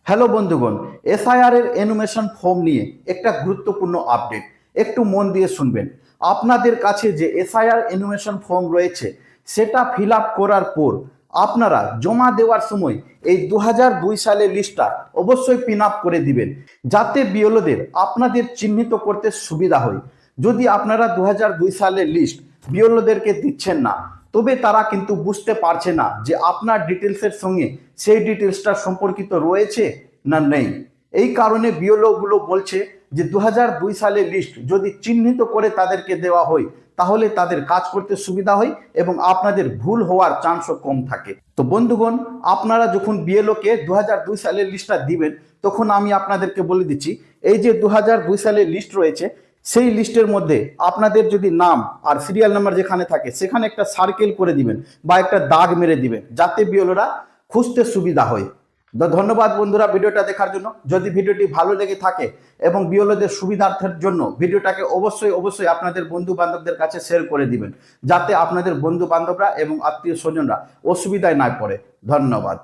Hello বন্ধুগণ, SIR এর এনুমেশন form নিয়ে একটা গুরুত্বপূর্ণ আপডেট। একটু মন দিয়ে শুনবেন। আপনাদের কাছে যে এসআইআর এনুমেশন ফর্ম রয়েছে সেটা ফিল আপ করার পর আপনারা জমা দেওয়ার সময় এই 2002 সালের লিস্টটা অবশ্যই পিন আপ করে দিবেন, যাতে বিএলওদের আপনাদের চিহ্নিত করতে সুবিধা হয়। যদি আপনারা 2002 সালের লিস্ট বিএলওদেরকে দিচ্ছেন না, তবে তারা কিন্তু বুঝতে পারছে না যে আপনার ডিটেলসের সঙ্গে সেই ডিটেলসটা সম্পর্কিত রয়েছে না নেই। এই কারণে বিএলও গুলো বলছে যে 2002 সালের লিস্ট যদি চিহ্নিত করে তাদেরকে দেওয়া হয় তাহলে তাদের কাজ করতে সুবিধা হয় এবং আপনাদের ভুল হওয়ার চান্সও কম থাকে। তো বন্ধুগণ, আপনারা যখন বিএলও কে 2002 সালের লিস্টটা দিবেন তখন আমি আপনাদেরকে বলে দিচ্ছি, এই যে 2002 সালের লিস্ট রয়েছে সেই লিস্টের মধ্যে আপনাদের যদি নাম আর সিরিয়াল নাম্বার যেখানে থাকে সেখানে একটা সার্কেল করে দিবেন বা একটা দাগ মেরে দিবেন, যাতে বিএলওরা খুঁজতে সুবিধা হয়। ধন্যবাদ বন্ধুরা ভিডিওটা দেখার জন্য। যদি ভিডিওটি ভালো লেগে থাকে এবং বিএলওদের সুবিধার্থের জন্য ভিডিওটাকে অবশ্যই আপনাদের বন্ধু বান্ধবদের কাছে শেয়ার করে দিবেন, যাতে আপনাদের বন্ধু বান্ধবরা এবং আত্মীয় স্বজনরা অসুবিধায় না পড়ে। ধন্যবাদ।